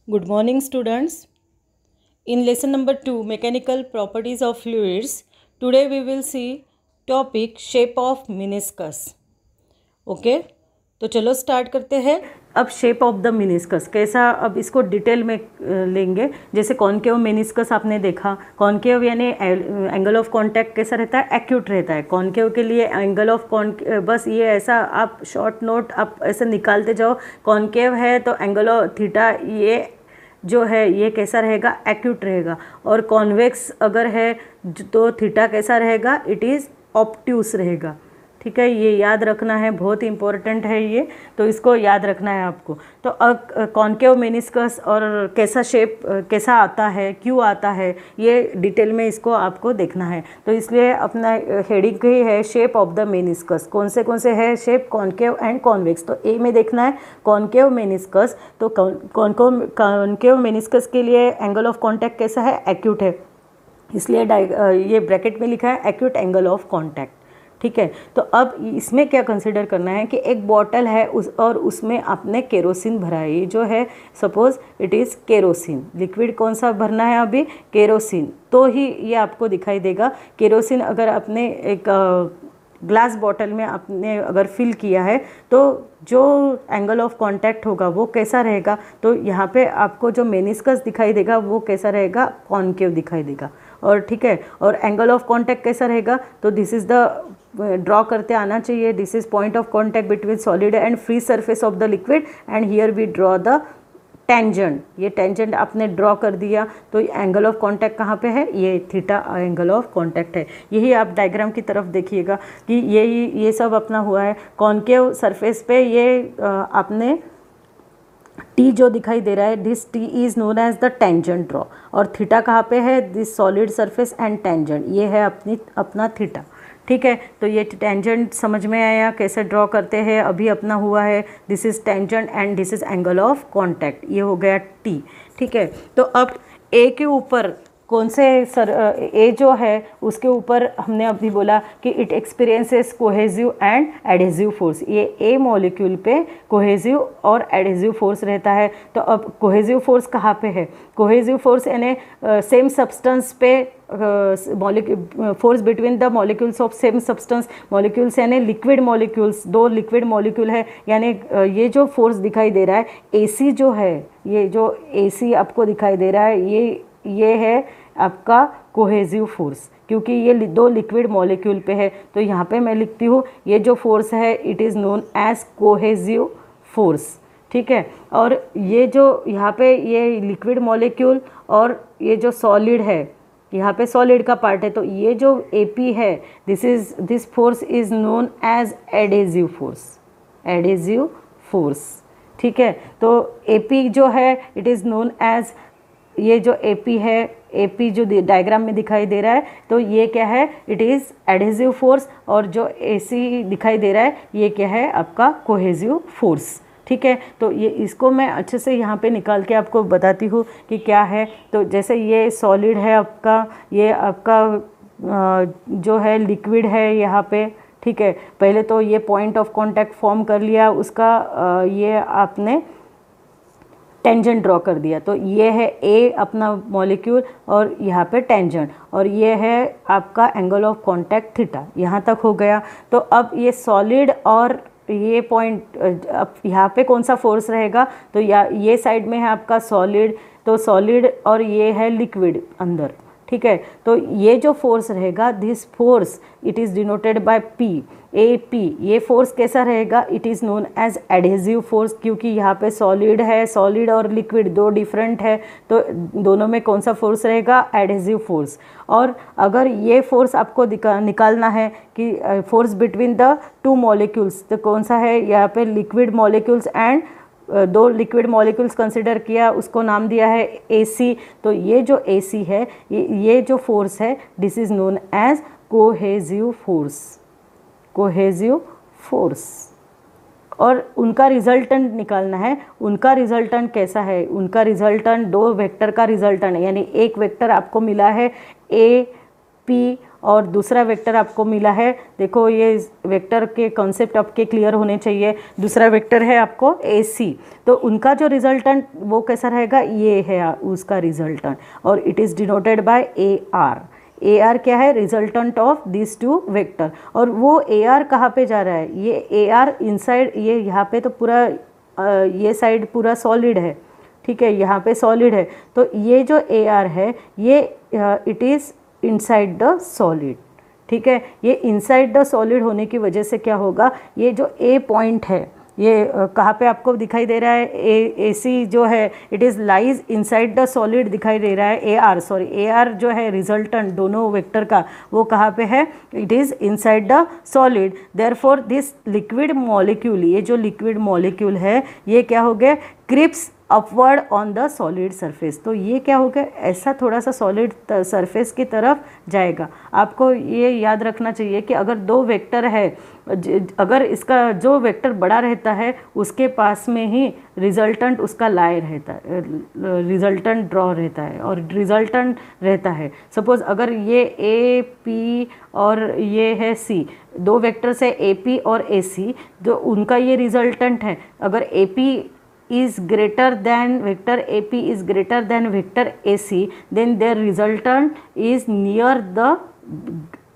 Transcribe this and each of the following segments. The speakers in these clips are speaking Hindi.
Good morning, students. In lesson number 2, Mechanical Properties of Fluids, today we will see topic Shape of Meniscus. Okay तो चलो स्टार्ट करते हैं। अब शेप ऑफ द मेनिस्कस कैसा, अब इसको डिटेल में लेंगे। जैसे कॉनकेव मेनिस्कस आपने देखा, कॉनकेव यानी एंगल ऑफ कांटेक्ट कैसा रहता है, एक्यूट रहता है। कॉनकेव के लिए एंगल ऑफ बस ये ऐसा आप शॉर्ट नोट आप ऐसे निकालते जाओ। कॉनकेव है तो एंगल ऑफ थीटा ये जो है ये कैसा रहेगा, एक्यूट रहेगा। और कॉन्वेक्स अगर है तो थीटा कैसा रहेगा, इट इज़ ऑब्ट्यूस रहेगा। ठीक है, ये याद रखना है, बहुत इंपॉर्टेंट है ये, तो इसको याद रखना है आपको। तो अब कॉनकेव मेनिस्कस और कैसा शेप कैसा आता है, क्यों आता है, ये डिटेल में इसको आपको देखना है। तो इसलिए अपना हेडिंग ही है शेप ऑफ द मेनिस्कस। कौन से है शेप, कॉनकेव एंड कॉन्वेक्स। तो ए में देखना है कॉनकेव मेनिस्कस। तो कॉनकेव मेनिस्कस के लिए एंगल ऑफ कॉन्टैक्ट कैसा है, एक्यूट है, इसलिए ये ब्रैकेट में लिखा है एक्यूट एंगल ऑफ कॉन्टैक्ट। ठीक है, तो अब इसमें क्या कंसिडर करना है कि एक बॉटल है और उसमें आपने केरोसिन भरा है। ये जो है suppose it is kerosene, liquid कौन सा भरना है अभी, केरोसिन, तो ही ये आपको दिखाई देगा। केरोसिन अगर आपने एक ग्लास बॉटल में आपने अगर फिल किया है तो जो एंगल ऑफ कांटेक्ट होगा वो कैसा रहेगा, तो यहाँ पे आपको जो मेनिस्कस दिखाई देगा वो कैसा रहेगा, कॉनकेव दिखाई देगा। और ठीक है, और एंगल ऑफ कांटेक्ट कैसा रहेगा, तो दिस इज़ द ड्रॉ करते आना चाहिए, this is point of contact between solid and free surface of the liquid and here we draw the tangent. ये टेंजेंट आपने ड्रॉ कर दिया तो एंगल ऑफ कांटेक्ट कहाँ पे है, ये थीटा एंगल ऑफ कांटेक्ट है। यही आप डायग्राम की तरफ देखिएगा कि ये सब अपना हुआ है कॉनकेव सरफेस पे। ये आपने टी जो दिखाई दे रहा है, this T is known as the tangent draw. और थीटा कहाँ पे है, this solid surface and tangent, ये है अपना थीटा। ठीक है, तो ये टेंजेंट समझ में आया कैसे ड्रॉ करते हैं, अभी अपना हुआ है this is tangent and this is angle of contact, ये हो गया टी। ठीक है, तो अब ए के ऊपर कौन से ए जो है उसके ऊपर हमने अभी बोला कि it experiences cohesive and adhesive force. ये ए मॉलिक्यूल पे कोहेजिव और एडेजिव फोर्स रहता है। तो अब कोहेजिव फोर्स कहाँ पे है, कोहेजिव फोर्स यानी सेम सब्सटेंस पे force between the molecules of same substance. Molecules यानी लिक्विड मॉलिक्यूल्स, दो लिक्विड मॉलिक्यूल है, यानी ये जो फोर्स दिखाई दे रहा है एसी जो है, ये जो एसी आपको दिखाई दे रहा है ये है आपका कोहेजिव फोर्स, क्योंकि ये दो लिक्विड मॉलिक्यूल पे है। तो यहाँ पे मैं लिखती हूँ ये जो फोर्स है it is known as cohesive force. ठीक है, और ये जो यहाँ पे ये लिक्विड मॉलिक्यूल और ये जो सॉलिड है, यहाँ पे सॉलिड का पार्ट है, तो ये जो AP है this force is known as adhesive force, adhesive force. ठीक है, तो AP जो है इट इज़ नोन एज, ये जो AP है, AP जो डायग्राम में दिखाई दे रहा है, तो ये क्या है, इट इज़ एडेजिव फोर्स। और जो AC दिखाई दे रहा है ये क्या है, आपका कोहेजिव फोर्स। ठीक है, तो ये इसको मैं अच्छे से यहाँ पे निकाल के आपको बताती हूँ कि क्या है। तो जैसे ये सॉलिड है आपका, ये आपका जो है लिक्विड है यहाँ पे। ठीक है, पहले तो ये पॉइंट ऑफ कांटेक्ट फॉर्म कर लिया उसका, ये आपने टेंजेंट ड्रॉ कर दिया। तो ये है ए अपना मॉलिक्यूल और यहाँ पे टेंजेंट, और ये है आपका एंगल ऑफ कांटेक्ट थीटा, यहाँ तक हो गया। तो अब ये सॉलिड और ये पॉइंट, अब यहाँ पे कौन सा फोर्स रहेगा, तो ये साइड में है आपका सॉलिड, तो सॉलिड और ये है लिक्विड अंदर। ठीक है, तो ये जो फोर्स रहेगा this force it is denoted by P, AP। ये फोर्स कैसा रहेगा, it is known as adhesive force, क्योंकि यहाँ पे सॉलिड है, सॉलिड और लिक्विड दो डिफरेंट है, तो दोनों में कौन सा फोर्स रहेगा, एडेजिव फोर्स। और अगर ये फोर्स आपको निकालना है कि force between the two molecules, तो कौन सा है, यहाँ पे लिक्विड मॉलिक्यूल्स एंड दो लिक्विड मॉलिक्यूल्स कंसिडर किया, उसको नाम दिया है AC। तो ये जो AC है, ये जो फोर्स है this is known as cohesive force, cohesive force. और उनका रिजल्टेंट निकालना है, उनका रिजल्टेंट कैसा है, उनका रिजल्टेंट दो वेक्टर का रिजल्टेंट है, यानी एक वेक्टर आपको मिला है AP और दूसरा वेक्टर आपको मिला है, देखो ये वेक्टर के कॉन्सेप्ट आपके क्लियर होने चाहिए। दूसरा वेक्टर है आपको AC, तो उनका जो रिजल्टेंट वो कैसा रहेगा, ये है उसका रिजल्टेंट, और it is denoted by AR। AR क्या है, resultant of this two vector. और वो AR कहाँ पे जा रहा है, ये AR इनसाइड, ये यहाँ पे तो पूरा ये साइड पूरा सॉलिड है, ठीक है, यहाँ पे सॉलिड है, तो ये जो AR है ये it is inside the solid, ठीक है। ये इनसाइड द सॉलिड होने की वजह से क्या होगा, ये जो A पॉइंट है ये कहाँ पे आपको दिखाई दे रहा है, AC जो है it is lies inside the solid दिखाई दे रहा है। AR जो है रिजल्टेंट दोनों वेक्टर का, वो कहाँ पे है, it is inside the solid. Therefore this liquid molecule, ये जो लिक्विड मॉलिक्यूल है ये क्या हो गया, creeps upward on the solid surface. तो ये क्या होगा, ऐसा थोड़ा सा सॉलिड सरफेस की तरफ जाएगा। आपको ये याद रखना चाहिए कि अगर दो वेक्टर है, अगर इसका जो वेक्टर बड़ा रहता है उसके पास में ही रिजल्टेंट उसका लाई रहता है, रिजल्टेंट ड्रॉ रहता है और रिजल्टेंट रहता है। सपोज अगर ये AP और ये है C, दो वेक्टर्स है AP और AC, जो उनका ये रिजल्टेंट है, अगर AP is greater than vector AP is greater than vector AC, then their resultant is near the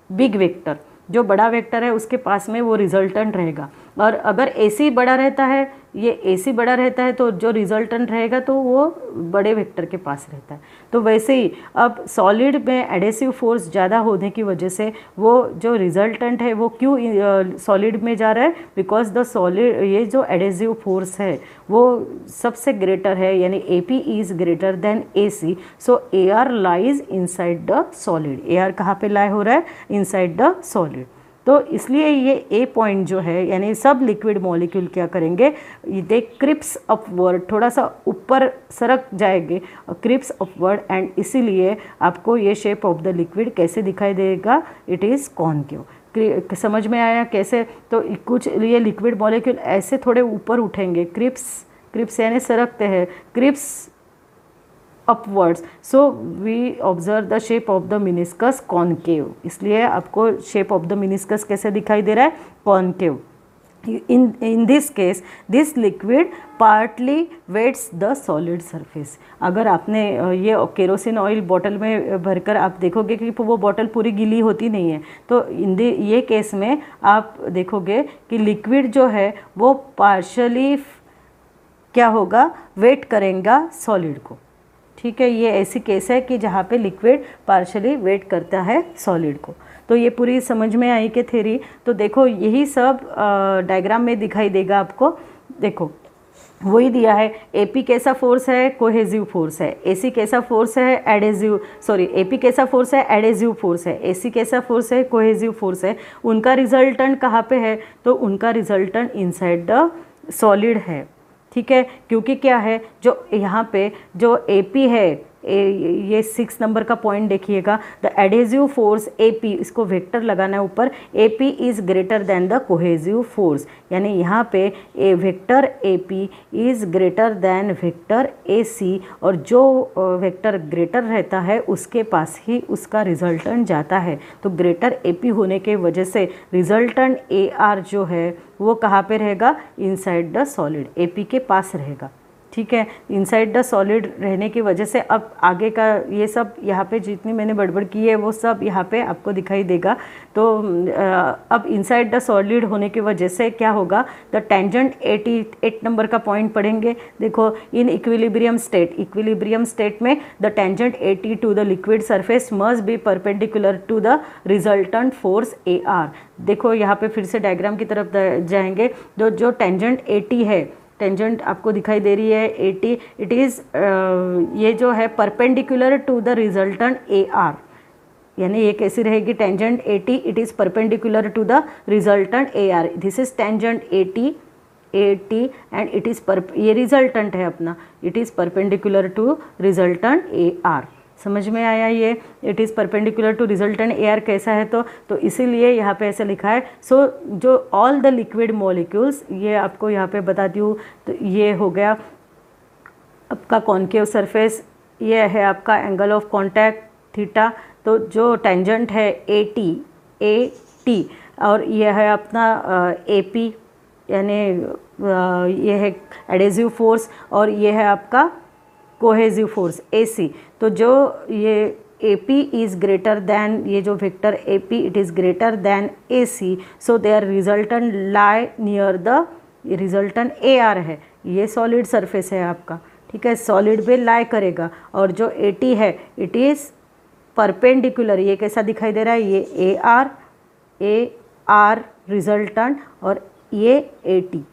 big vector। जो बड़ा वेक्टर है उसके पास में वो रिजल्टेंट रहेगा। और अगर AC बड़ा रहता है, ये AC बड़ा रहता है, तो जो रिजल्टेंट रहेगा तो वो बड़े वेक्टर के पास रहता है। तो वैसे ही अब सॉलिड में एडेसिव फोर्स ज़्यादा होने की वजह से वो जो रिजल्टेंट है वो क्यों सॉलिड में जा रहा है, बिकॉज द सॉलिड, ये जो एडेसिव फोर्स है वो सबसे ग्रेटर है, यानी AP is greater then AC, so AR lies inside the solid. AR कहाँ पे लाई हो रहा है, इनसाइड द सॉलिड। तो इसलिए ये A पॉइंट जो है, यानी सब लिक्विड मॉलिक्यूल क्या करेंगे, दे क्रिप्स अपवर्ड, थोड़ा सा ऊपर सरक जाएंगे, क्रिप्स अपवर्ड, एंड इसीलिए आपको ये शेप ऑफ द लिक्विड कैसे दिखाई देगा, इट इज़ कॉनकेव। समझ में आया कैसे, तो कुछ ये लिक्विड मॉलिक्यूल ऐसे थोड़े ऊपर उठेंगे, क्रिप्स यानी सरकते हैं, Cripps upwards, so we observe the shape of the meniscus concave। इसलिए आपको shape of the meniscus कैसे दिखाई दे रहा है, concave। in this case this liquid partly wets the solid surface। अगर आपने ये केरोसिन ऑयल बॉटल में भरकर आप देखोगे कि वो बॉटल पूरी गीली होती नहीं है, तो ये केस में आप देखोगे कि लिक्विड जो है वो पार्शली क्या होगा, वेट करेगा सॉलिड को, ठीक है। ये ऐसी केस है कि जहाँ पे लिक्विड पार्शली वेट करता है सॉलिड को। तो ये पूरी समझ में आई कि थ्योरी। तो देखो यही सब डायग्राम में दिखाई देगा आपको। देखो वही दिया है, AP कैसा फोर्स है, कोहेजिव फोर्स है, AC कैसा फोर्स है, एडेजिव, सॉरी AP कैसा फोर्स है, एडेजिव फोर्स है, AC कैसा फोर्स है, कोहेजिव फोर्स है। उनका रिजल्टेंट कहाँ पे है, तो उनका रिजल्टेंट इनसाइड द सॉलिड है, ठीक है। क्योंकि क्या है, जो यहाँ पे जो AP है, ये 6 नंबर का पॉइंट देखिएगा, द एडेजिव फोर्स AP, इसको वेक्टर लगाना है ऊपर, AP is greater then the cohesive force, यानी यहाँ पे vector AP is greater then vector AC, और जो वेक्टर ग्रेटर रहता है उसके पास ही उसका रिजल्टेंट जाता है। तो ग्रेटर AP होने के वजह से रिजल्टेंट AR जो है वो कहाँ पे रहेगा, इनसाइड द सॉलिड, AP के पास रहेगा, ठीक है। इनसाइड द सॉलिड रहने की वजह से अब आगे का ये सब यहाँ पे जितनी मैंने बड़बड़ की है वो सब यहाँ पे आपको दिखाई देगा। तो अब इनसाइड द सॉलिड होने की वजह से क्या होगा, द टेंजेंट 88 नंबर का पॉइंट पढ़ेंगे। देखो इन इक्विलिब्रियम स्टेट में the tangent 80 to the liquid surface must be perpendicular to the resultant force AR। देखो यहाँ पे फिर से डायग्राम की तरफ जाएंगे। जो टेंजेंट 80 है, टेंजेंट आपको दिखाई दे रही है 80, इट इज़ ये जो है perpendicular to the resultant AR, यानी ये कैसी रहेगी, tangent 80 it is perpendicular to the resultant AR। This is tangent 80 and it is ये रिजल्टेंट है अपना, it is perpendicular to resultant AR। समझ में आया ये, it is perpendicular to resultant AR कैसा है, तो इसीलिए यहाँ पे ऐसे लिखा है। सो जो ऑल द लिक्विड मॉलिक्यूल्स, ये आपको यहाँ पे बताती हूँ। तो ये हो गया आपका कॉनकेव सरफेस, ये है आपका एंगल ऑफ कॉन्टैक्ट थीटा, तो जो टेंजेंट है ए टी और यह है अपना ए पी, यानी ये है एडेसिव फोर्स और ये है आपका कोहेसिव फोर्स ए सी। तो जो ये A P is greater than, ये जो vector A P it is greater than A C, so there resultant lie near the, resultant A R है, ये सॉलिड सरफेस है आपका, ठीक है, सॉलिड पे लाई करेगा। और जो ए टी है इट इज़ परपेंडिकुलर, ये कैसा दिखाई दे रहा है, ये ए आर रिजल्टेंट और ये ए टी,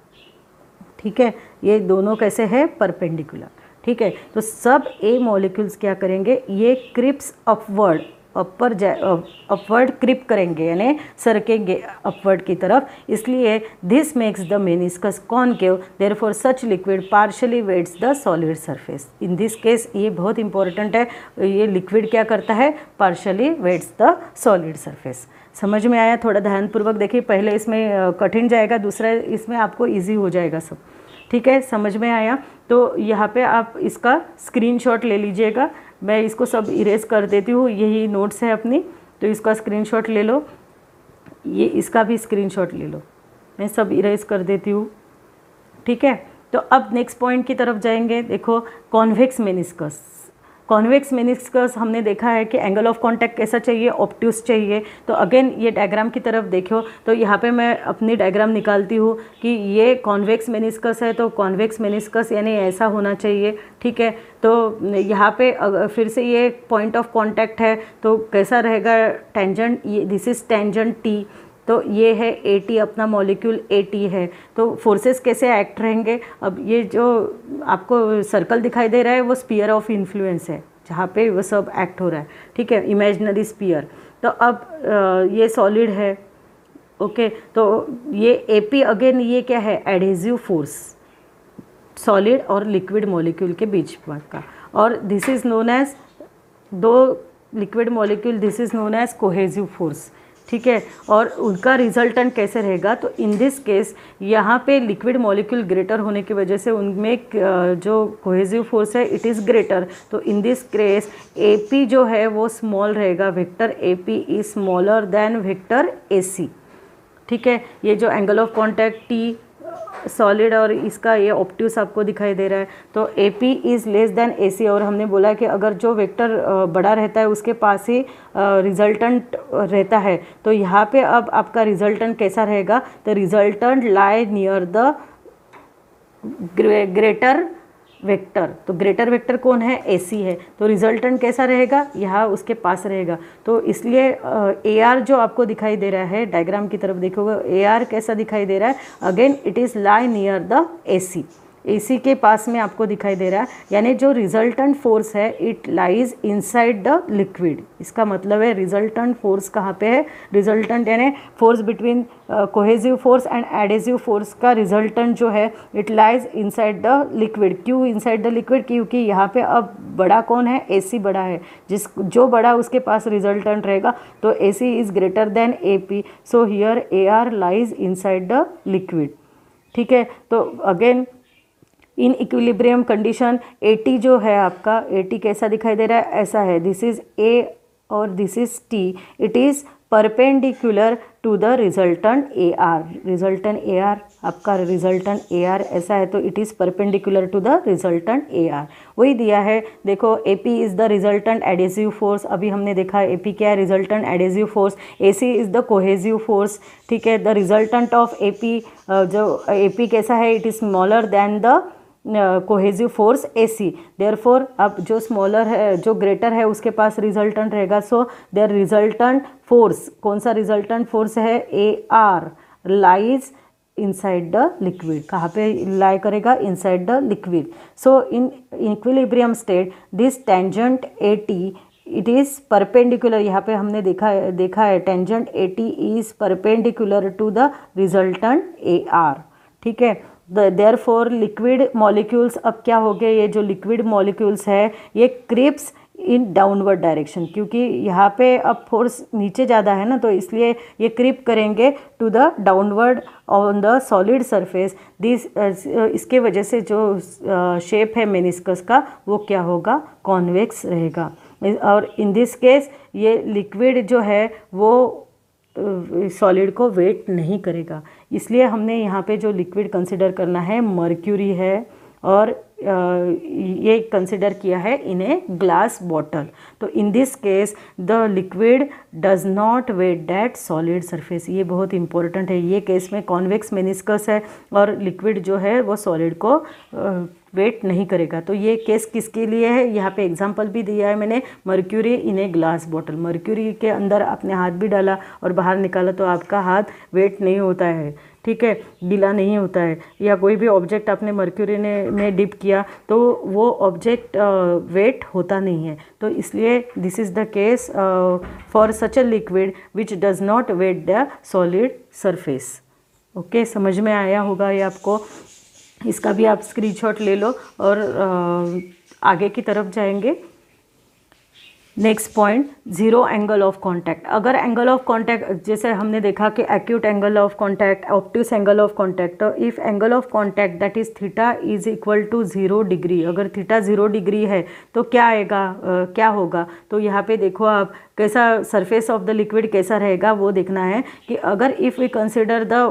ठीक है, ये दोनों कैसे है, परपेंडिकुलर, ठीक है। तो सब ए मॉलिक्यूल्स क्या करेंगे, ये क्रिप्स अपवर्ड, अपवर्ड क्रिप करेंगे, यानी सरकेंगे अपवर्ड की तरफ, इसलिए this makes the meniscus concave, therefore such liquid partially wets the solid surface. In this case ये बहुत इंपॉर्टेंट है, ये लिक्विड क्या करता है, partially wets the solid surface. समझ में आया? थोड़ा ध्यानपूर्वक देखिए, पहले इसमें कठिन जाएगा, दूसरा इसमें आपको ईजी हो जाएगा सब, ठीक है, समझ में आया? तो यहाँ पे आप इसका स्क्रीनशॉट ले लीजिएगा, मैं इसको सब इरेज कर देती हूँ, यही नोट्स है अपनी, तो इसका स्क्रीनशॉट ले लो, ये इसका भी स्क्रीनशॉट ले लो, मैं सब इरेज कर देती हूँ, ठीक है। तो अब नेक्स्ट पॉइंट की तरफ जाएंगे। देखो कॉन्वेक्स मेनिस्कस, कॉन्वेक्स मेनिस्कस हमने देखा है कि एंगल ऑफ कांटेक्ट कैसा चाहिए, ऑब्ट्यूस चाहिए। तो अगेन ये डायग्राम की तरफ देखो, तो यहाँ पे मैं अपनी डायग्राम निकालती हूँ कि ये कॉन्वेक्स मेनिस्कस है, तो कॉन्वेक्स मेनिस्कस यानी ऐसा होना चाहिए, ठीक है। तो यहाँ पे फिर से ये पॉइंट ऑफ कांटेक्ट है, तो कैसा रहेगा, टेंजेंट, ये दिस इज टेंजेंट टी, तो ये है ए टी, अपना मॉलिक्यूल ए टी है। तो फोर्सेस कैसे एक्ट रहेंगे, अब ये जो आपको सर्कल दिखाई दे रहा है वो स्पीयर ऑफ इन्फ्लुएंस है, जहाँ पे वो सब एक्ट हो रहा है, ठीक है, इमेजिनरी स्पीयर। तो अब ये सॉलिड है, ओके, तो ये ए पी अगेन ये क्या है, एडहेसिव फोर्स सॉलिड और लिक्विड मॉलिक्यूल के बीच का, और दिस इज़ नोन एज, दो liquid molecule, this is known as cohesive force, ठीक है। और उनका रिजल्टेंट कैसे रहेगा, तो इन दिस केस यहाँ पे लिक्विड मॉलिक्यूल ग्रेटर होने की वजह से उनमें जो कोहेसिव फोर्स है इट इज़ ग्रेटर, तो in this case A P जो है वो स्मॉल रहेगा, vector A P is smaller than vector A C, ठीक है। ये जो angle of contact T solid और इसका ये ऑब्ट्यूस आपको दिखाई दे रहा है, तो A P is less than A C, और हमने बोला कि अगर जो वेक्टर बड़ा रहता है उसके पास ही रिजल्टेंट रहता है, तो यहाँ पे अब आपका रिजल्टेंट कैसा रहेगा, तो resultant lie near the greater vector, तो ग्रेटर वेक्टर कौन है, ए सी है, तो रिजल्टेंट कैसा रहेगा, यहाँ उसके पास रहेगा। तो इसलिए ए आर जो आपको दिखाई दे रहा है, डायग्राम की तरफ देखोगे ए आर कैसा दिखाई दे रहा है, again it is lie near the A C, A C के पास में आपको दिखाई दे रहा है, यानी जो रिजल्टेंट फोर्स है it lies inside the liquid. इसका मतलब है रिजल्टेंट फोर्स कहाँ पे है, रिजल्टेंट यानी force between cohesive force and adhesive force का रिजल्टेंट जो है it lies inside the liquid. क्यों इनसाइड द लिक्विड, क्योंकि यहाँ पे अब बड़ा कौन है, ए सी बड़ा है, जो बड़ा उसके पास रिजल्टेंट रहेगा, तो A C is greater than A P, so here A R lies inside the liquid, ठीक है। तो again in equilibrium condition A T जो है आपका, ए टी कैसा दिखाई दे रहा है, ऐसा है, दिस इज़ ए और this is T, it is perpendicular to the resultant A R, resultant A R, आपका रिजल्टेंट ए आर ऐसा है, तो it is perpendicular to the resultant A R, वही दिया है। देखो A P is the resultant adhesive force, अभी हमने देखा ए पी क्या है, resultant adhesive force, A C is the cohesive force, ठीक है। The resultant of A P, जो ए पी कैसा है, it is smaller than the cohesive force A C, therefore अब जो स्मॉलर है, जो ग्रेटर है उसके पास रिजल्टेंट रहेगा, सो देयर रिजल्टेंट फोर्स, कौन सा रिजल्टेंट फोर्स है, A R lies inside the liquid, कहाँ पे लाई करेगा, inside the liquid. So in equilibrium state this tangent A T it is perpendicular, यहाँ पे हमने देखा है tangent A T is perpendicular to the resultant A R, ठीक है। देयरफॉर लिक्विड मॉलिक्यूल्स अब क्या हो गए, ये जो लिक्विड मॉलिक्यूल्स है ये क्रिप्स इन डाउनवर्ड डायरेक्शन, क्योंकि यहाँ पे अब फोर्स नीचे ज़्यादा है ना, तो इसलिए ये क्रिप करेंगे to the downward on the solid surface. This इसके वजह से जो शेप है मेनिस्कस का वो क्या होगा, कॉन्वेक्स रहेगा। और इन दिस केस ये लिक्विड जो है वो सॉलिड को वेट नहीं करेगा, इसलिए हमने यहाँ पे जो लिक्विड कंसिडर करना है मर्क्यूरी है और ये कंसिडर किया है इन ए ग्लास बॉटल। तो in this case the liquid does not wet that solid surface, ये बहुत इंपॉर्टेंट है। ये केस में कॉन्वेक्स मेनिस्कस है और लिक्विड जो है वो सॉलिड को वेट नहीं करेगा। तो ये केस किसके लिए है, यहाँ पे एग्जांपल भी दिया है मैंने, मर्क्यूरी इन ए ग्लास बॉटल। मर्क्यूरी के अंदर आपने हाथ भी डाला और बाहर निकाला तो आपका हाथ वेट नहीं होता है, ठीक है, गीला नहीं होता है। या कोई भी ऑब्जेक्ट आपने मर्क्यूरी में डिप किया तो वो ऑब्जेक्ट वेट होता नहीं है। तो इसलिए this is the case for such a liquid which does not wet the solid surface. Okay, समझ में आया होगा ये आपको। इसका भी आप स्क्रीनशॉट ले लो और आगे की तरफ जाएंगे। Next point, zero angle of contact. अगर एंगल ऑफ कांटेक्ट जैसे हमने देखा कि acute angle of contact, obtuse angle of contact, तो if angle of contact that is theta is equal to 0 degree, अगर थीटा 0 डिग्री है तो क्या आएगा, क्या होगा। तो यहाँ पे देखो आप कैसा सरफेस ऑफ द लिक्विड कैसा रहेगा वो देखना है कि अगर if we consider the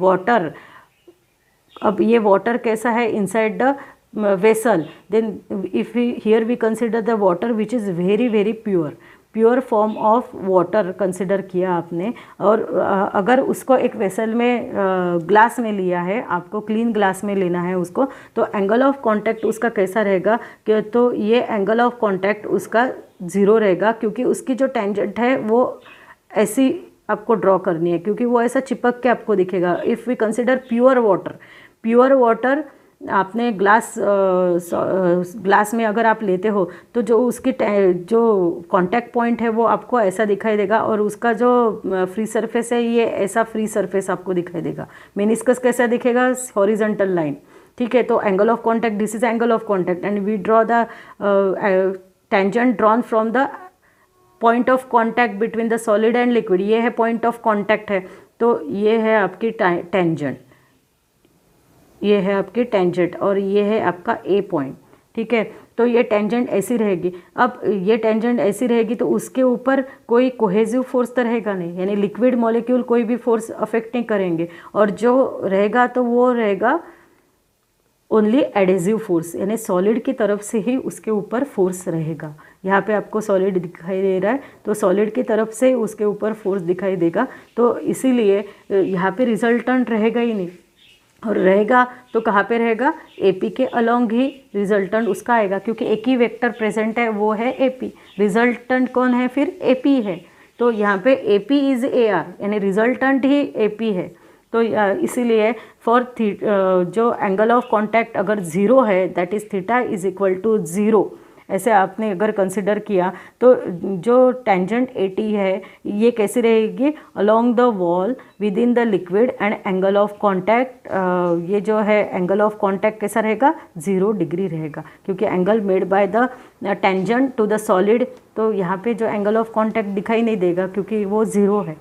water, अब ये वाटर कैसा है inside the vessel, then if we here we consider the water which is very very pure form of water consider किया आपने, और अगर उसको एक वेसल में ग्लास में लिया है, आपको क्लीन ग्लास में लेना है उसको, तो एंगल ऑफ कांटेक्ट उसका कैसा रहेगा कि तो ये एंगल ऑफ कांटेक्ट उसका 0 रहेगा, क्योंकि उसकी जो टेंजेंट है वो ऐसी आपको ड्रॉ करनी है, क्योंकि वो ऐसा चिपक के आपको दिखेगा। If we consider pure water आपने ग्लास में अगर आप लेते हो तो जो उसकी जो कांटेक्ट पॉइंट है वो आपको ऐसा दिखाई देगा, और उसका जो फ्री सरफेस है ये ऐसा फ्री सरफेस आपको दिखाई देगा। मेनिस्कस कैसा दिखेगा, हॉरिजॉन्टल लाइन, ठीक है। तो angle of contact, this is angle of contact and we draw the tangent drawn from the point of contact between the solid and liquid. ये है पॉइंट ऑफ कांटेक्ट है, तो ये है आपकी टेंजेंट, ये है आपकी टेंजेंट और ये है आपका ए पॉइंट, ठीक है। तो ये टेंजेंट ऐसी रहेगी। अब ये टेंजेंट ऐसी रहेगी तो उसके ऊपर कोई कोहेसिव फोर्स तो रहेगा नहीं, यानी लिक्विड मॉलिक्यूल कोई भी फोर्स अफेक्ट नहीं करेंगे, और जो रहेगा तो वो रहेगा ओनली एडेसिव फोर्स, यानी सॉलिड की तरफ से ही उसके ऊपर फोर्स रहेगा। यहाँ पे आपको सॉलिड दिखाई दे रहा है तो सॉलिड की तरफ से उसके ऊपर फोर्स दिखाई देगा, तो इसीलिए यहाँ पे रिजल्टेंट रहेगा ही नहीं, और रहेगा तो कहाँ पे रहेगा, एपी के अलोंग ही रिजल्टेंट उसका आएगा, क्योंकि एक ही वेक्टर प्रेजेंट है वो है एपी। रिजल्टेंट कौन है फिर, एपी है। तो यहाँ पे एपी इज एआर, यानी रिजल्टेंट ही एपी है। तो इसीलिए फॉर जो एंगल ऑफ कांटेक्ट अगर 0 है, that is theta is equal to 0, ऐसे आपने अगर कंसिडर किया तो जो टेंजेंट 80 है ये कैसी रहेगी, along the wall with in the liquid and angle of contact, ये जो है एंगल ऑफ कांटेक्ट कैसा रहेगा, 0 डिग्री रहेगा, क्योंकि angle made by the tangent to the solid. तो यहाँ पे जो एंगल ऑफ कांटेक्ट दिखाई नहीं देगा क्योंकि वो 0 है,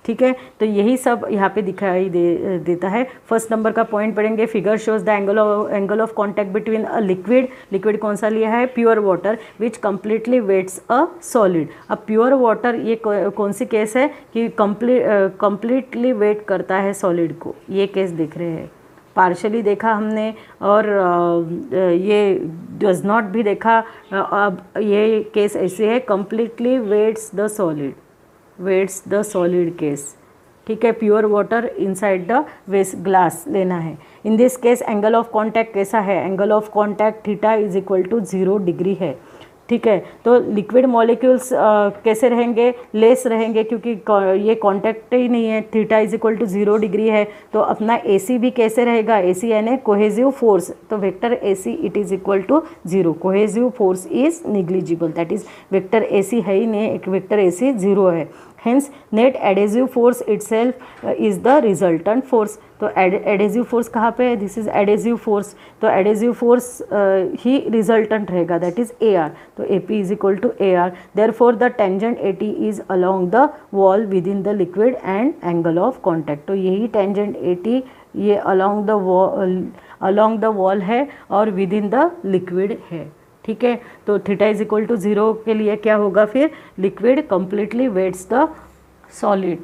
ठीक है। तो यही सब यहाँ पे दिखाई देता है। फर्स्ट नंबर का पॉइंट पढ़ेंगे, figure shows the angle of contact between a liquid कौन सा लिया है, pure water which completely wets a solid. अब प्योर वाटर ये कौन सी केस है कि कम्प्लीटली वेट करता है सॉलिड को, ये केस देख रहे हैं। पार्शली देखा हमने और ये डज नॉट भी देखा। अब ये केस ऐसे है, completely wets the solid case, ठीक है। Pure water inside the glass लेना है। In this case angle of contact कैसा है, angle of contact theta is equal to 0 degree है, ठीक है। तो लिक्विड मॉलिक्यूल्स कैसे रहेंगे, लेस रहेंगे, क्योंकि ये कांटेक्ट ही नहीं है, theta is equal to 0 degree है। तो अपना एसी भी कैसे रहेगा, एसी यानी कोहेसिव फोर्स, तो vector AC it is equal to 0, cohesive force is negligible, that is vector AC है ही नहीं, एक वेक्टर एसी 0 है। Hence net adhesive force itself is the resultant force. तो एडेसिव फोर्स कहाँ पे है, दिस इज एडेसिव फोर्स, तो एडेसिव फोर्स ही रिजल्टेंट रहेगा, दैट इज ए आर। तो A P is equal to A R, therefore the tangent A T is along the wall with in the liquid and angle of contact. तो यही टेंजेंट ए टी ये अलोंग द वॉल है और विद इन द लिक्विड है, ठीक है। तो थीटा इज इक्वल टू 0 के लिए क्या होगा फिर, liquid completely wets the solid,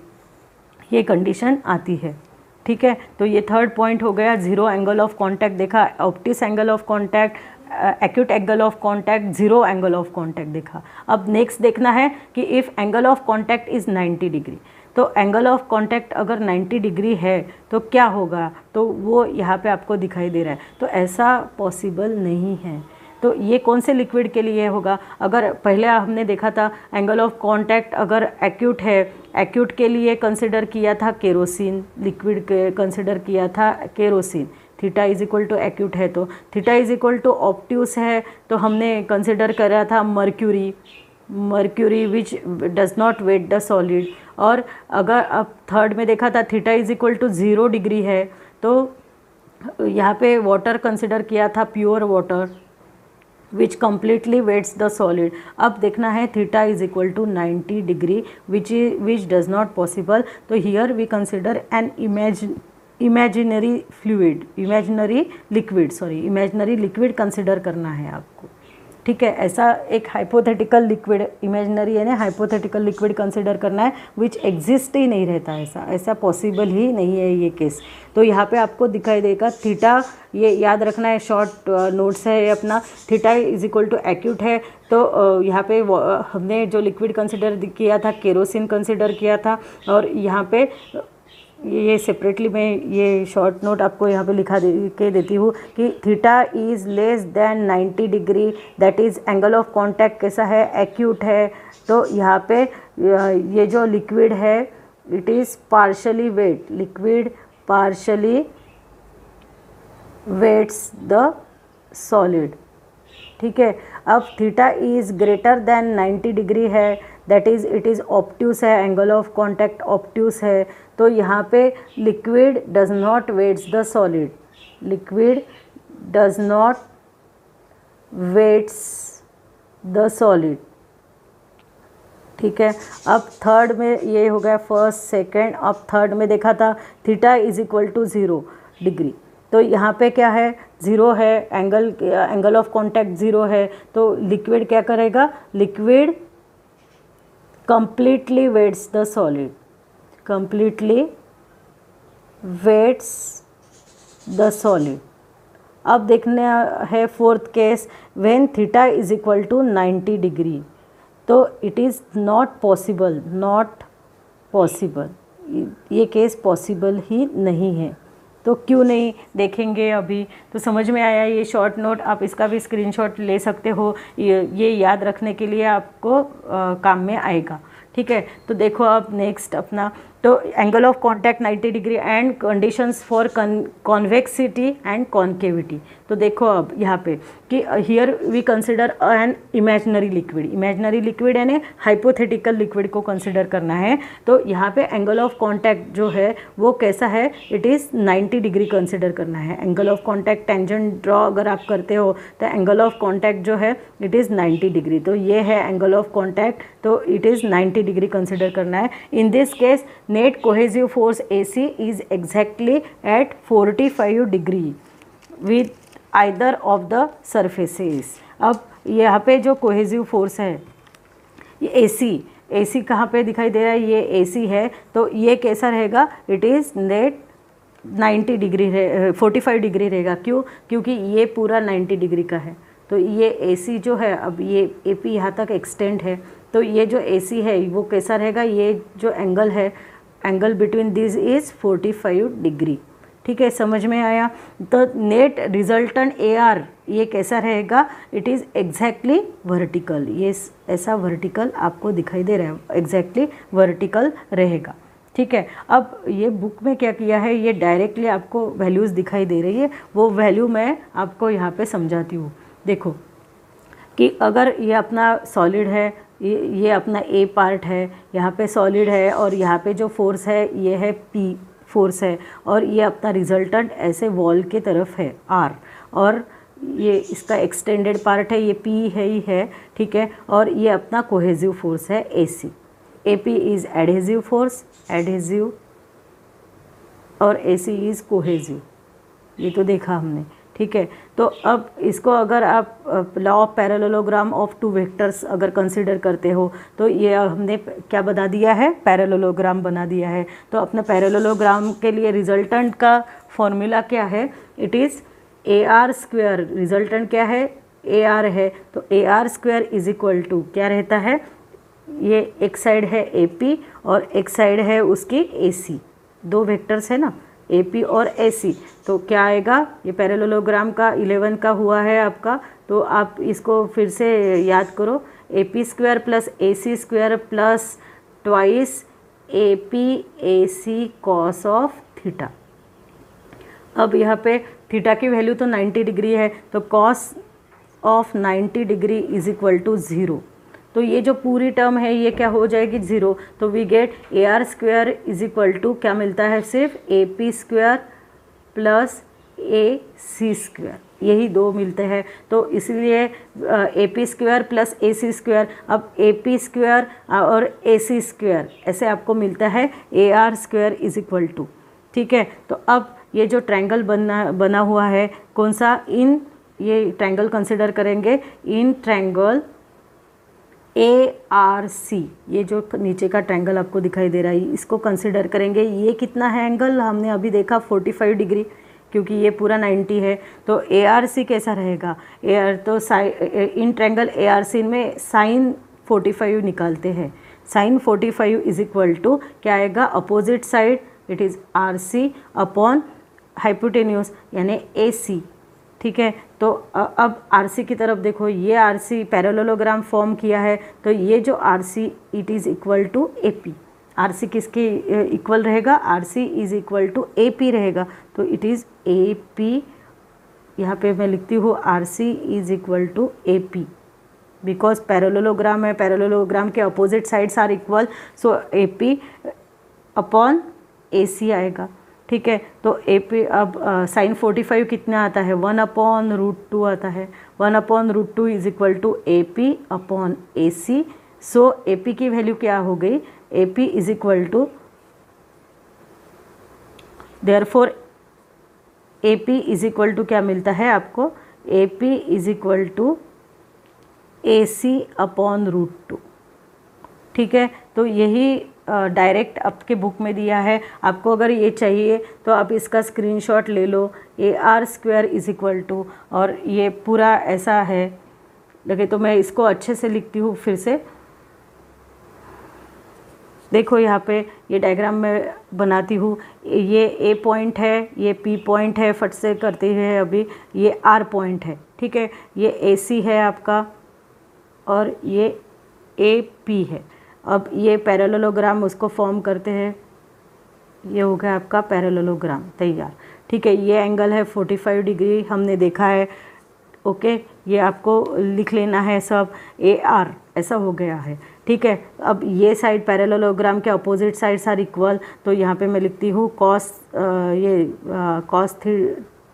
ये कंडीशन आती है। ठीक है, तो ये थर्ड पॉइंट हो गया। जीरो एंगल ऑफ कांटेक्ट देखा, obtuse angle of contact, acute angle of contact, zero angle of contact देखा। अब नेक्स्ट देखना है कि if angle of contact is 90 degree, तो एंगल ऑफ कांटेक्ट अगर 90 डिग्री है तो क्या होगा, तो वो यहाँ पे आपको दिखाई दे रहा है। तो ऐसा पॉसिबल नहीं है। तो ये कौन से लिक्विड के लिए होगा, अगर पहले हमने देखा था एंगल ऑफ कांटेक्ट अगर एक्यूट है, एक्यूट के लिए कंसिडर किया था केरोसिन, लिक्विड कंसिडर किया था kerosene, theta is equal to acute है तो theta is equal to obtuse है तो हमने कंसिडर करा था mercury, mercury which does not wet the solid. और अगर अब थर्ड में देखा था theta is equal to 0 degree है तो यहाँ पे वाटर कंसिडर किया था, pure water which completely wets the solid. अब देखना है theta is equal to 90 degree which does not possible. तो here we consider an imaginary fluid, imaginary liquid consider करना है आपको। ठीक है, ऐसा एक हाइपोथेटिकल लिक्विड, इमेजिनरी यानी हाइपोथेटिकल लिक्विड कंसिडर करना है विच एग्जिस्ट ही नहीं रहता, ऐसा पॉसिबल ही नहीं है ये केस। तो यहाँ पे आपको दिखाई देगा थीटा, ये याद रखना है, शॉर्ट नोट्स है ये अपना, theta is equal to acute है तो यहाँ पे हमने जो लिक्विड कंसिडर किया था केरोसिन कंसिडर किया था, और यहाँ पे ये सेपरेटली मैं ये शॉर्ट नोट आपको यहाँ पे लिखा के देती हूँ कि theta is less then 90 degree, that is angle of contact कैसा है, एक्यूट है। तो यहाँ पे ये जो लिक्विड है it is partially wet, liquid partially wets the solid. ठीक है, अब theta is greater than 90 degree है, that is it is obtuse है, एंगल ऑफ कांटेक्ट ऑब्ट्यूस है। तो यहाँ पे liquid does not wets the solid, liquid does not wets the solid. ठीक है, अब थर्ड में ये हो गया फर्स्ट सेकंड। अब थर्ड में देखा था theta is equal to 0 degree, तो यहाँ पे क्या है, 0 है, एंगल ऑफ कांटेक्ट 0 है, तो लिक्विड क्या करेगा, liquid completely weights the solid, completely weights the solid। अब देखना है fourth case, when theta is equal to 90 degree, तो it is not possible, not possible, ये केस पॉसिबल ही नहीं है। तो क्यों नहीं देखेंगे अभी। तो समझ में आया ये शॉर्ट नोट, आप इसका भी स्क्रीनशॉट ले सकते हो, ये याद रखने के लिए आपको काम में आएगा। ठीक है, तो देखो अब नेक्स्ट अपना, तो angle of contact 90 degree and conditions for convexity and concavity. तो देखो अब यहाँ पे कि here we consider an imaginary liquid यानी हाइपोथेटिकल लिक्विड को कंसिडर करना है। तो यहाँ पे एंगल ऑफ कांटेक्ट जो है वो कैसा है, इट इज़ 90 डिग्री कंसिडर करना है। Angle of contact tangent draw अगर आप करते हो तो एंगल ऑफ कांटेक्ट जो है इट इज़ 90 डिग्री, तो ये है एंगल ऑफ कांटेक्ट, तो इट इज़ 90 डिग्री कंसिडर करना है। In this case net cohesive force AC is exactly at 45 degree with either of the surfaces. अब यहाँ पे जो कोहेसिव फोर्स है ये AC कहाँ पे दिखाई दे रहा है, ये AC है, तो ये कैसा रहेगा, it is net 90 degree 45 degree रहेगा। क्यों, क्योंकि ये पूरा 90 डिग्री का है, तो ये AC जो है, अब ये AP यहाँ तक एक्सटेंड है, तो ये जो AC है वो कैसा रहेगा, ये जो एंगल है, angle between this is 45 degree. ठीक है, समझ में आया। तो नेट रिजल्टेंट AR ये कैसा रहेगा, इट इज़ एग्जैक्टली वर्टिकल, ये ऐसा वर्टिकल आपको दिखाई दे रहा है, एग्जैक्टली वर्टिकल रहेगा। ठीक है, अब ये बुक में क्या किया है, ये डायरेक्टली आपको वैल्यूज़ दिखाई दे रही है, वो वैल्यू मैं आपको यहाँ पे समझाती हूँ। देखो कि अगर ये अपना सॉलिड है, ये अपना A पार्ट है, यहाँ पे सॉलिड है, और यहाँ पे जो फोर्स है ये है P फोर्स है, और ये अपना रिजल्टेंट ऐसे वॉल के तरफ है R, और ये इसका एक्सटेंडेड पार्ट है, ये P है ही है। ठीक है, और ये अपना कोहेसिव फोर्स है AC, AP is adhesive force, adhesive, और AC इज़ कोहेसिव, ये तो देखा हमने। ठीक है। तो अब इसको अगर आप law of parallelogram of two vectors अगर कंसिडर करते हो तो ये हमने क्या बना दिया है, पैरेललोग्राम बना दिया है। तो अपने पैरेललोग्राम के लिए रिजल्टेंट का फॉर्मूला क्या है, it is A R square. Resultant क्या है, ए आर है, तो A R square is equal to क्या रहता है, ये एक साइड है ए पी और एक साइड है उसकी ए सी, दो वेक्टर्स है ना, ए पी और ए सी। तो क्या आएगा, ये पैरेललोग्राम का 11 का हुआ है आपका, तो आप इसको फिर से याद करो, A P square plus A C square plus twice A P A C cos of theta. अब यहाँ पे थीटा की वैल्यू तो 90 डिग्री है, तो cos of 90 degree is equal to 0। तो ये जो पूरी टर्म है ये क्या हो जाएगी, 0। तो we get A R square is equal to क्या मिलता है, सिर्फ A P square plus A C square, यही दो मिलते हैं। तो इसलिए A P square plus A C square, अब ए पी स्क्वायर और ए सी स्क्वायर ऐसे आपको मिलता है A R square is equal to, ठीक है। तो अब ये जो ट्रायंगल बना हुआ है कौन सा, इन ये ट्रायंगल कंसिडर करेंगे इन ट्रायंगल ए आर सी, ये जो नीचे का ट्रायंगल आपको दिखाई दे रहा है इसको कंसिडर करेंगे। ये कितना है एंगल, हमने अभी देखा 45 डिग्री, क्योंकि ये पूरा 90 है। तो ए आर सी कैसा रहेगा, ए आर तो इन ट्रायंगल ए आर सी में साइन 45 निकालते हैं। साइन 45 इज इक्वल टू क्या आएगा, opposite side it is R C upon hypotenuse यानी ए सी, ठीक है। तो अब आरसी की तरफ देखो, ये आरसी पैरेललोग्राम फॉर्म किया है, तो ये जो RC it is equal to AP. RC किसके इक्वल रहेगा, RC is equal to AP रहेगा। तो इट इज़ एपी, यहाँ पे मैं लिखती हूँ RC is equal to AP, because parallelogram है, पैरेललोग्राम के opposite sides are equal, so AP upon AC आएगा, ठीक है। तो ए पी अब साइन 45 कितना आता है, 1/√2 आता है। 1/√2 is equal to A P upon A C. So A P की वैल्यू क्या हो गई, A P is equal to, therefore A P is equal to क्या मिलता है आपको, A P is equal to A C upon √2, ठीक है। तो यही डायरेक्ट आपके बुक में दिया है। आपको अगर ये चाहिए तो आप इसका स्क्रीनशॉट ले लो, A R square is equal to, और ये पूरा ऐसा है। देखिए तो मैं इसको अच्छे से लिखती हूँ फिर से, देखो यहाँ पे ये डायग्राम में बनाती हूँ, ये ए पॉइंट है, ये पी पॉइंट है, फट से करते हैं अभी, ये आर पॉइंट है, ठीक है। ये ए सी है आपका और ये ए पी है। अब ये पैरेललोग्राम उसको फॉर्म करते हैं, ये हो गया आपका पैरेललोग्राम तैयार, ठीक है। ये एंगल है 45 डिग्री, हमने देखा है, ओके। ये आपको लिख लेना है सब, ए आर ऐसा हो गया है, ठीक है। अब ये साइड पैरेललोग्राम के अपोजिट साइड्स आर इक्वल, तो यहाँ पे मैं लिखती हूँ कॉस, कॉस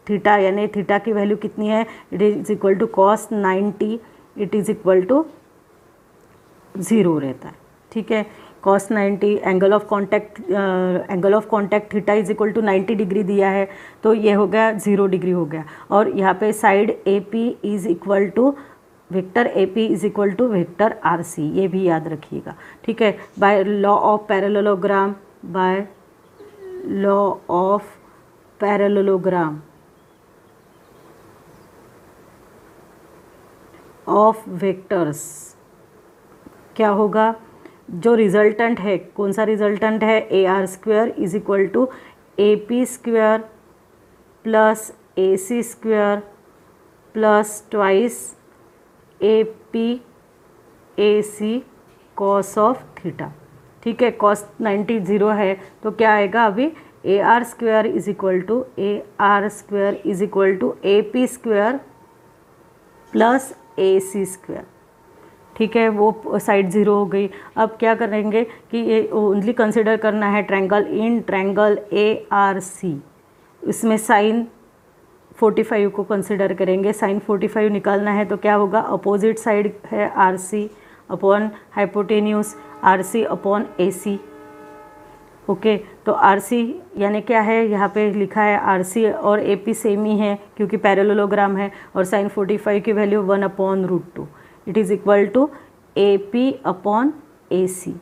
थीटा यानी थीटा की वैल्यू कितनी है, it is equal to cos 90, it is equal to 0 रहता है, ठीक है। Cos 90, angle of contact theta is equal to 90 degree दिया है, तो ये हो गया 0 डिग्री हो गया। और यहाँ पे side A P is equal to vector A P is equal to vector R C, ये भी याद रखिएगा, ठीक है। By law of parallelogram, by law of parallelogram of vectors क्या होगा, जो रिजल्टेंट है, कौन सा रिजल्टेंट है, A R square is equal to A P square plus A C square plus twice A P A C cos of theta, ठीक है। कॉस 90 0 है, तो क्या आएगा अभी, A R square is equal to A P square plus A C square, ठीक है। वो साइड 0 हो गई। अब क्या करेंगे कि ये ओनली कंसिडर करना है triangle in triangle A R C, इसमें साइन 45 को कंसिडर करेंगे। साइन 45 निकालना है तो क्या होगा, अपोजिट साइड है R C upon hypotenuse R C upon A C, okay, तो आर सी यानी क्या है, यहाँ पे लिखा है आर सी और ए पी सेम ही है क्योंकि पैरेललोग्राम है, और साइन 45 की value 1/√2, it is equal to A P upon A C.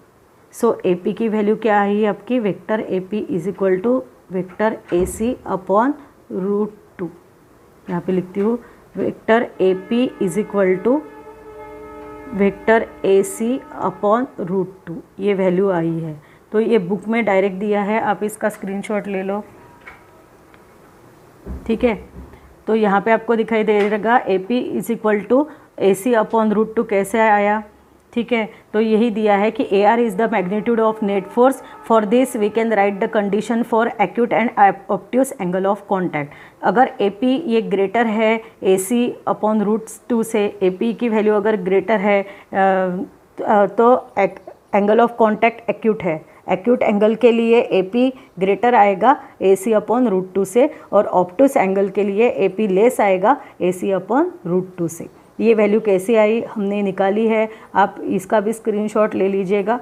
So A P की वैल्यू क्या आई आपकी, vector A P is equal to vector A C upon √2। यहाँ पे लिखती हूँ vector A P is equal to vector A C upon √2, ये वैल्यू आई है। तो ये बुक में डायरेक्ट दिया है, आप इसका स्क्रीनशॉट ले लो, ठीक है। तो यहाँ पे आपको दिखाई देगा A P is equal to A C upon √2 कैसे आया, ठीक है। तो यही दिया है कि A R is the magnitude of net force, for this we can write the condition for acute and obtuse angle of contact. अगर ए पी ये ग्रेटर है ए सी अपॉन √2 से, ए पी की वैल्यू अगर ग्रेटर है तो एंगल ऑफ कॉन्टैक्ट एक्यूट है। एक्यूट एंगल के लिए ए पी ग्रेटर आएगा ए सी अपॉन √2 से, और ऑब्टूस एंगल के लिए ए पी लेस आएगा ए सी अपॉन √2 से। ये वैल्यू कैसे आई हमने निकाली है, आप इसका भी स्क्रीनशॉट ले लीजिएगा,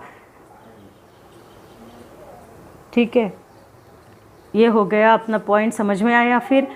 ठीक है। ये हो गया अपना पॉइंट, समझ में आया। फिर